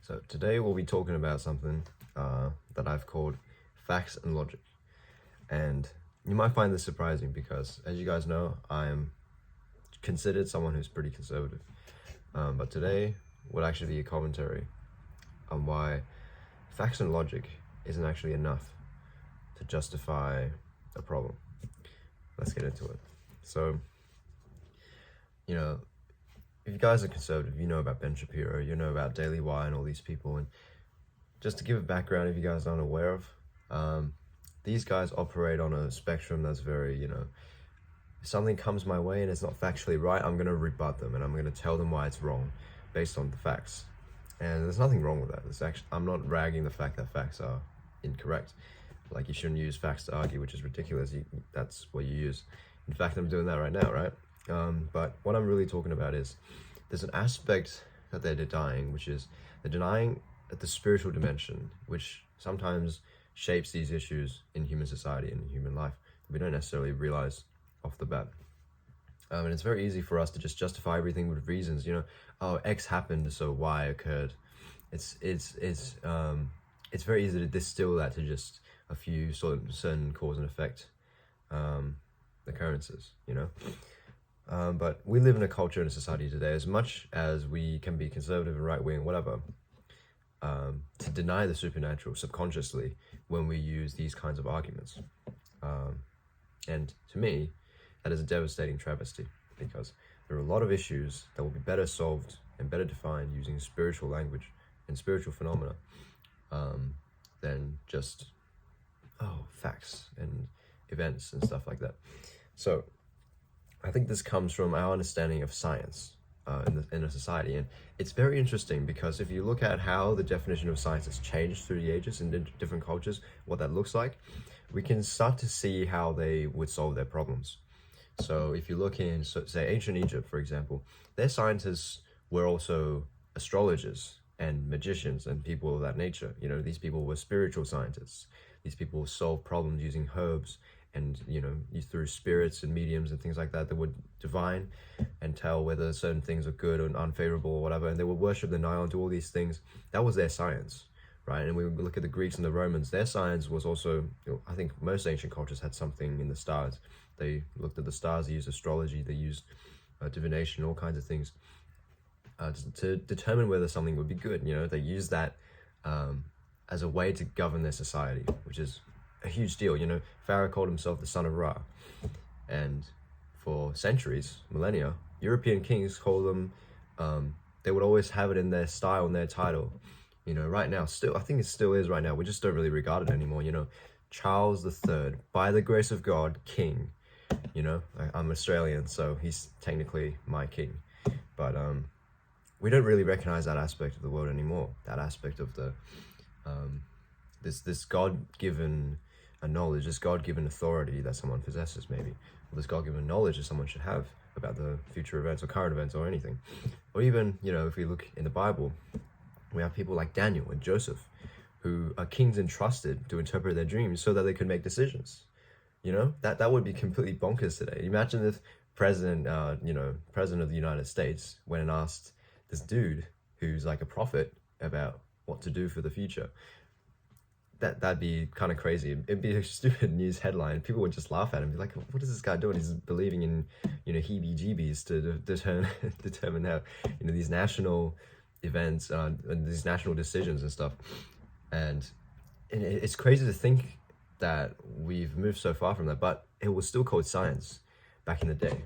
So today we'll be talking about something that I've called facts and logic. And you might find this surprising because, as you guys know, I'm considered someone who's pretty conservative. But today would actually be a commentary on why facts and logic isn't actually enough to justify a problem. Let's get into it. So, if you guys are conservative, you know about Ben Shapiro, you know about Daily Wire and all these people. And just to give a background, if you guys aren't aware of, these guys operate on a spectrum that's very, if something comes my way and it's not factually right, I'm going to rebut them and I'm going to tell them why it's wrong based on the facts. And there's nothing wrong with that. I'm not ragging the fact that facts are incorrect. Like, you shouldn't use facts to argue, which is ridiculous. That's what you use. In fact, I'm doing that right now, right? But what I'm really talking about is there's an aspect that they're denying, which is they're denying the spiritual dimension, which sometimes shapes these issues in human society and in human life that we don't necessarily realize off the bat. And it's very easy for us to just justify everything with reasons. Oh, X happened, so Y occurred. It's very easy to distill that to just a few certain cause and effect occurrences. But we live in a culture and a society today, as much as we can be conservative and right-wing, whatever, to deny the supernatural subconsciously when we use these kinds of arguments. And to me, that is a devastating travesty, because there are a lot of issues that will be better solved and better defined using spiritual language and spiritual phenomena than just, facts and events and stuff like that. So I think this comes from our understanding of science in a society. And it's very interesting because if you look at how the definition of science has changed through the ages in different cultures, what that looks like, we can start to see how they would solve their problems. So if you look in, say, ancient Egypt, for example, their scientists were also astrologers and magicians and people of that nature. These people were spiritual scientists. These people solved problems using herbs and, through spirits and mediums and things like that would divine and tell whether certain things are good or unfavorable or whatever. And they would worship the Nile and do all these things. That was their science, right? And we look at the Greeks and the Romans, their science was also, I think most ancient cultures had something in the stars. They looked at the stars, they used astrology, they used divination, all kinds of things to determine whether something would be good. They used that as a way to govern their society, which is a huge deal. Pharaoh called himself the son of Ra, and for centuries, millennia, European kings called them, they would always have it in their style and their title. Right now, still, I think it still is right now, we just don't really regard it anymore. Charles III, by the grace of God, king. I'm Australian, so he's technically my king, but we don't really recognize that aspect of the world anymore, that aspect of the this God-given knowledge, this God-given authority that someone possesses, maybe, or this God-given knowledge that someone should have about the future events or current events or anything. Or even, if we look in the Bible, we have people like Daniel and Joseph, who are kings entrusted to interpret their dreams so that they could make decisions. That would be completely bonkers today. Imagine if president of the United States went and asked this dude who's like a prophet about what to do for the future. That'd be kind of crazy. It'd be a stupid news headline. People would just laugh at him, be like, what is this guy doing? He's believing in, heebie-jeebies to determine how, these national events and these national decisions and stuff. And it's crazy to think that we've moved so far from that, but it was still called science back in the day,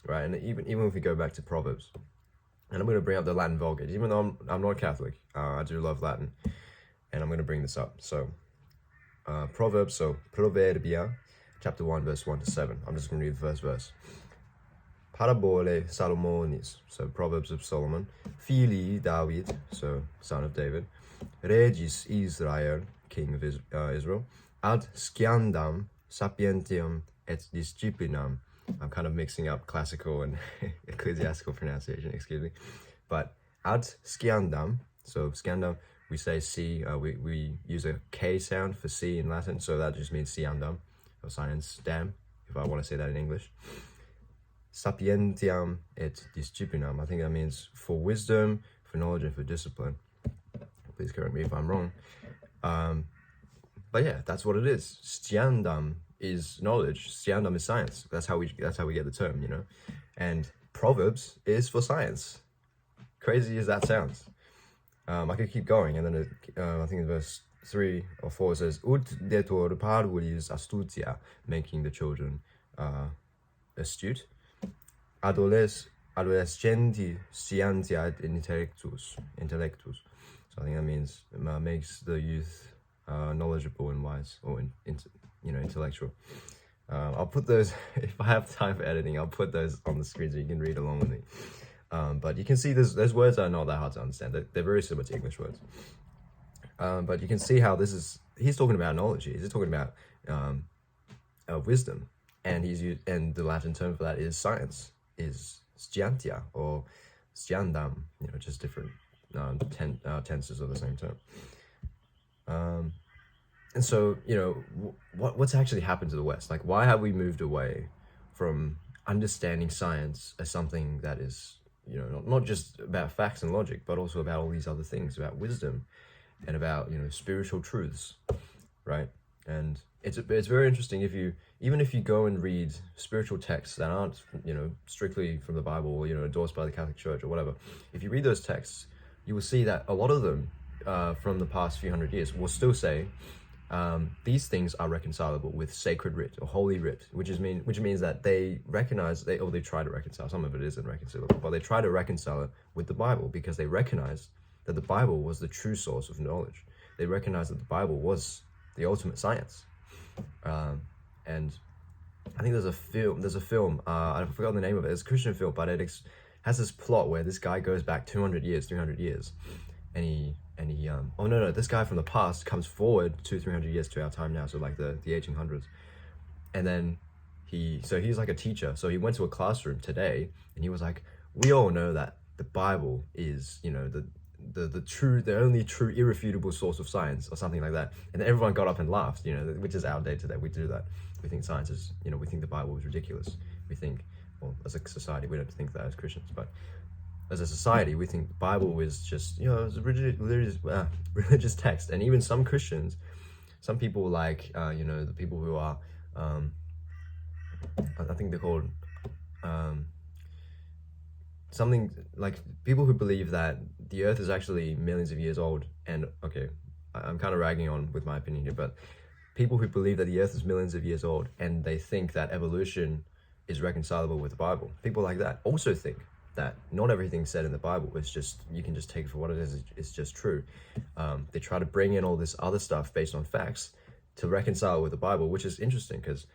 right? And even if we go back to Proverbs, and I'm going to bring up the Latin Vulgate, even though I'm not Catholic, I do love Latin, and I'm going to bring this up. So, Proverbs, so Proverbia, chapter 1, verse 1 to 7. I'm just going to read the first verse. Parabole Salomonis, so Proverbs of Solomon, Filii David, so son of David, Regis Israel, king of Israel, ad sciendam sapientiam et disciplinam. I'm kind of mixing up classical and ecclesiastical pronunciation, excuse me. But ad sciendam, so sciendam, we say C, we use a K sound for C in Latin, so that just means sciendam, or science dam, if I want to say that in English. Sapientiam et disciplinam, I think that means for wisdom, for knowledge, and for discipline. Please correct me if I'm wrong. But yeah, that's what it is. Stiandam is knowledge. Stiandam is science. That's how we get the term, you know. And Proverbs is for science. Crazy as that sounds. I could keep going, and then I think in verse 3 or 4 it says, Ut detor parvulis astutia, making the children astute. Adolescenti scientia intellectus. So I think that means makes the youth knowledgeable and wise, or intellectual. I'll put those, if I have time for editing, I'll put those on the screen so you can read along with me. But you can see those words are not that hard to understand. They're very similar to English words. But you can see how he's talking about knowledge. He's talking about wisdom, and the Latin term for that is science, is scientia or sciandam, just different tenses of the same term. And so, what's actually happened to the West? Like, why have we moved away from understanding science as something that is, not just about facts and logic, but also about all these other things, about wisdom and about, spiritual truths, right? And it's very interesting even if you go and read spiritual texts that aren't, strictly from the Bible or, endorsed by the Catholic Church or whatever. If you read those texts, you will see that a lot of them from the past few hundred years will still say these things are reconcilable with sacred writ or holy writ, which means that they recognize they try to reconcile. Some of it isn't reconcilable, but they try to reconcile it with the Bible because they recognize that the Bible was the true source of knowledge. They recognize that the Bible was the ultimate science. And I think there's a film, I forgot the name of it. It's a Christian film, but it has this plot where this guy goes back 200 years, 300 years, and this guy from the past comes forward 200-300 years to our time now, so like the 1800s. And then he's like a teacher, so he went to a classroom today and he was like, we all know that the Bible is, the only true irrefutable source of science, or something like that. And then everyone got up and laughed, which is our day today. We do that. We think science is, we think the Bible is ridiculous. We think, well, as a society, we don't think that as Christians, but as a society, we think the Bible is just, it's a religious text. And even some Christians, some people like, the people who are, I think they're called, something like people who believe that the earth is actually millions of years old. And okay, I'm kind of ragging on with my opinion here, but people who believe that the earth is millions of years old and they think that evolution is reconcilable with the Bible, people like that also think that not everything said in the Bible is just, you can just take it for what it is, it's just true. They try to bring in all this other stuff based on facts to reconcile with the Bible, which is interesting because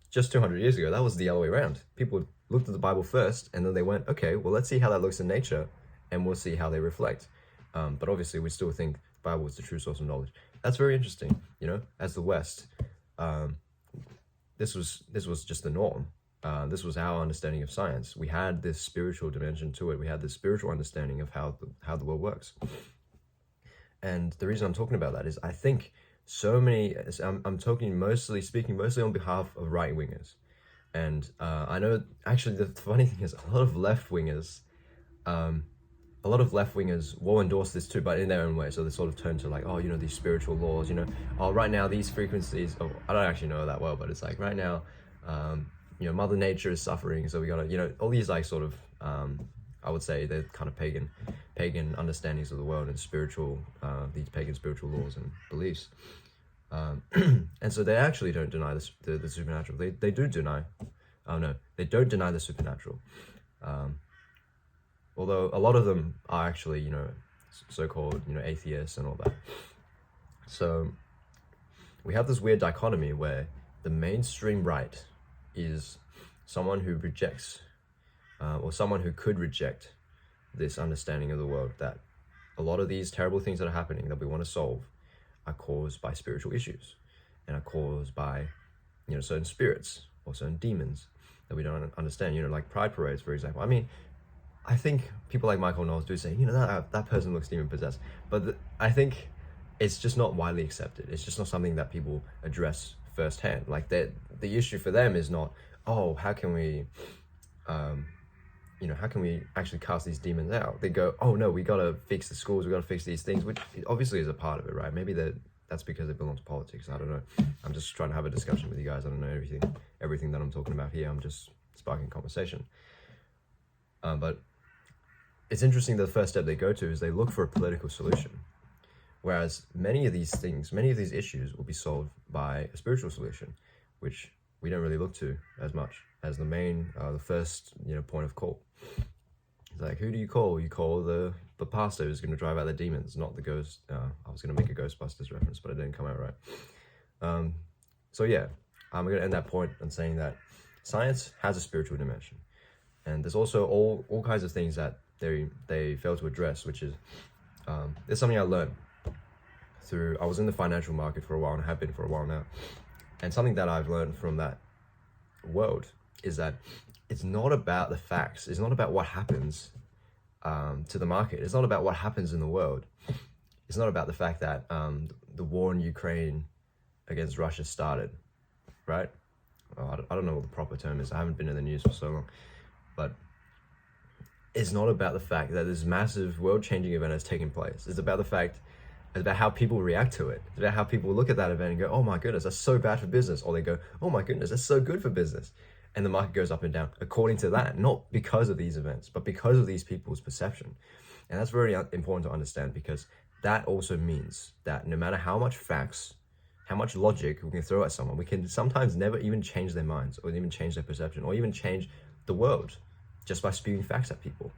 just 200 years ago, that was the other way around. People looked at the Bible first, and then they went, okay, well, let's see how that looks in nature, and we'll see how they reflect. But obviously, we still think the Bible is the true source of knowledge. That's very interesting, as the West. This was just the norm. This was our understanding of science. We had this spiritual dimension to it. We had this spiritual understanding of how the world works. And the reason I'm talking about that is I think I'm speaking mostly on behalf of right-wingers. And I know, actually, the funny thing is a lot of left-wingers will endorse this too, but in their own way. So they sort of turn to like, these spiritual laws, right now these frequencies, I don't actually know that well, but it's like right now, Mother Nature is suffering, so we gotta, all these like sort of, I would say they're kind of pagan understandings of the world and spiritual, these pagan spiritual laws and beliefs. And so they actually don't deny the supernatural. They do deny, they don't deny the supernatural. Although a lot of them are actually, so-called, atheists and all that. So we have this weird dichotomy where the mainstream right is someone who rejects, or someone who could reject this understanding of the world, that a lot of these terrible things that are happening that we want to solve are caused by spiritual issues and are caused by, certain spirits or certain demons that we don't understand, like pride parades, for example. I mean, I think people like Michael Knowles do say, that person looks demon possessed, but I think it's just not widely accepted. It's just not something that people address firsthand. Like the issue for them is not, how can we how can we actually cast these demons out? They go, oh no, we gotta fix the schools, we gotta fix these things, which obviously is a part of it, right? Maybe that's because it belongs to politics. I don't know. I'm just trying to have a discussion with you guys. I don't know everything that I'm talking about here. I'm just sparking conversation. But it's interesting that the first step they go to is they look for a political solution. Whereas many of these issues will be solved by a spiritual solution, which we don't really look to as much as the first point of call. It's like, who do you call? You call the pastor who's going to drive out the demons, not the ghost. I was going to make a Ghostbusters reference, but it didn't come out right. So yeah, I'm going to end that point on saying that science has a spiritual dimension, and there's also all kinds of things that they fail to address, which is there's something I learned I was in the financial market for a while and have been for a while now, and something that I've learned from that world is that it's not about the facts. It's not about what happens to the market. It's not about what happens in the world. It's not about the fact that the war in Ukraine against Russia started, right? I don't know what the proper term is. I haven't been in the news for so long, but it's not about the fact that this massive world-changing event has taken place. It's about how people react to it. It's about how people look at that event and go, oh my goodness, that's so bad for business. Or they go, oh my goodness, that's so good for business. And the market goes up and down according to that, not because of these events, but because of these people's perception. And that's very important to understand, because that also means that no matter how much facts, how much logic we can throw at someone, we can sometimes never even change their minds or even change their perception or even change the world just by spewing facts at people,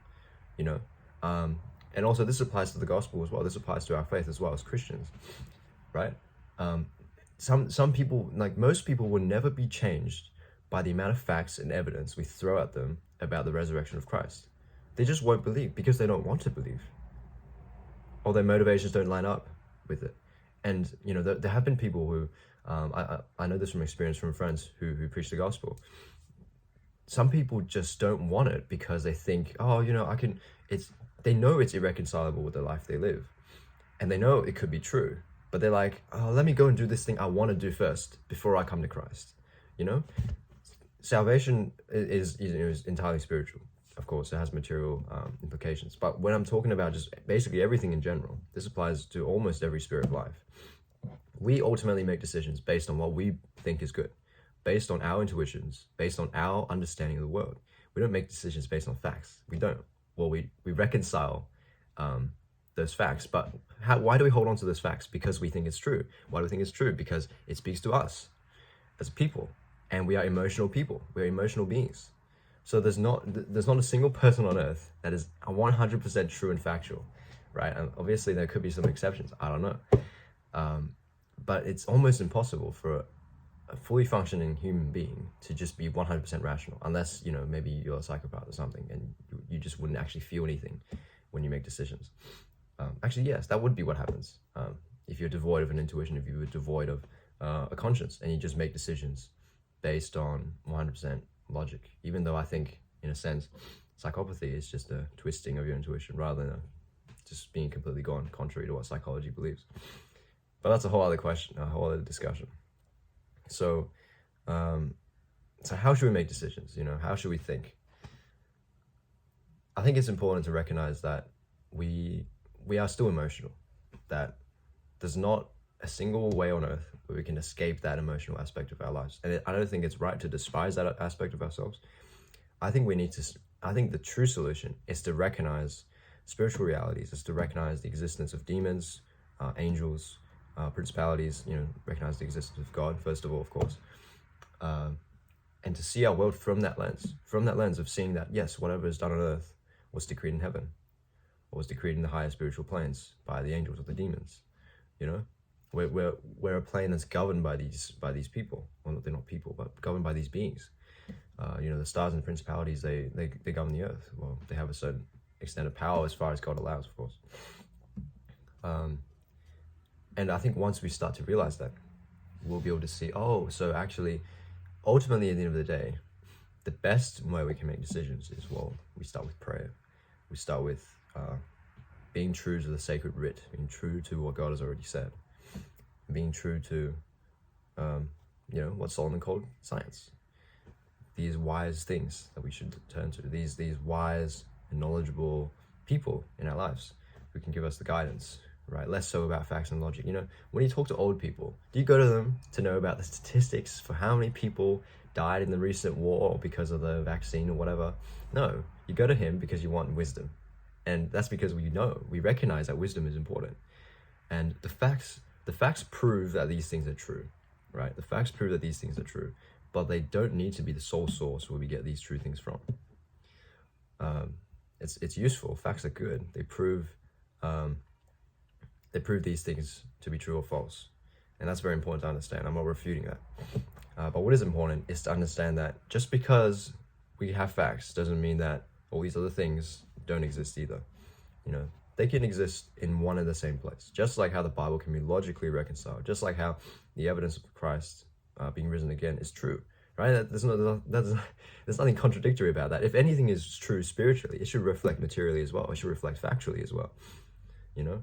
And also this applies to the gospel as well. This applies to our faith as well as Christians, right? Some people, like most people, will never be changed by the amount of facts and evidence we throw at them about the resurrection of Christ. They just won't believe because they don't want to believe, or their motivations don't line up with it. And there have been people who, I know this from experience from friends who preach the gospel. Some people just don't want it because they think, they know it's irreconcilable with the life they live, and they know it could be true, but they're like, oh, let me go and do this thing I want to do first before I come to Christ. Salvation is entirely spiritual. Of course, it has material implications, but when I'm talking about just basically everything in general, this applies to almost every sphere of life. We ultimately make decisions based on what we think is good, based on our intuitions, based on our understanding of the world. We don't make decisions based on facts. We don't. Well, we reconcile those facts, but why do we hold on to those facts? Because we think it's true. Why do we think it's true? Because it speaks to us as people, and we are emotional people. We are emotional beings. So there's not a single person on earth that is 100% true and factual, right? And obviously there could be some exceptions. I don't know, but it's almost impossible for a fully functioning human being to just be 100% rational, unless maybe you're a psychopath or something, and you just wouldn't actually feel anything when you make decisions. Actually, yes, that would be what happens if you're devoid of an intuition, if you were devoid of a conscience, and you just make decisions based on 100% logic. Even though I think, in a sense, psychopathy is just a twisting of your intuition rather than just being completely gone contrary to what psychology believes. But that's a whole other question, a whole other discussion. So how should we make decisions? How should we think? I think it's important to recognize that we are still emotional, that there's not a single way on earth where we can escape that emotional aspect of our lives. And I don't think it's right to despise that aspect of ourselves. I think the true solution is to recognize spiritual realities, is to recognize the existence of demons, angels, principalities, recognize the existence of God, first of all, of course. And to see our world from that lens of seeing that, yes, whatever is done on earth was decreed in heaven, or was decreed in the higher spiritual planes by the angels or the demons. We're a plane that's governed by these people. Well, they're not people, but governed by these beings. The stars and principalities, they govern the earth. Well, they have a certain extent of power as far as God allows, of course. And I think once we start to realize that, we'll be able to see, so actually, ultimately at the end of the day, the best way we can make decisions is, we start with prayer. We start with being true to the sacred writ, being true to what God has already said, being true to, what Solomon called science. these wise things that we should turn to, these wise and knowledgeable people in our lives who can give us the guidance, right? Less so about facts and logic. You know, when you talk to old people, do you go to them to know about the statistics for how many people died in the recent war because of the vaccine or whatever? No, you go to him because you want wisdom. And that's because we recognize that wisdom is important. And the facts prove that these things are true, right? The facts prove that these things are true, but they don't need to be the sole source where we get these true things from. It's useful. Facts are good. They prove these things to be true or false, and that's very important to understand. I'm not refuting that, but what is important is to understand that just because we have facts doesn't mean that all these other things don't exist either. You know, they can exist in one and the same place, just like how the Bible can be logically reconciled, just like how the evidence of Christ being risen again is true, right? There's nothing contradictory about that. If anything is true spiritually, it should reflect materially as well. It should reflect factually as well, you know?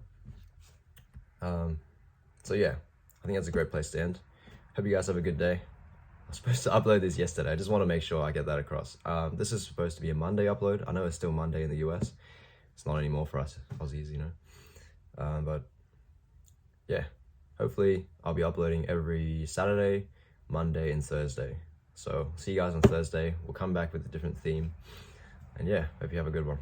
So yeah, I think that's a great place to end. Hope you guys have a good day. I was supposed to upload this yesterday. I just want to make sure I get that across. This is supposed to be a Monday upload. I know it's still Monday in the US. It's not anymore for us Aussies, you know. But yeah, hopefully I'll be uploading every Saturday, Monday, and Thursday. So see you guys on Thursday. We'll come back with a different theme. And yeah, hope you have a good one.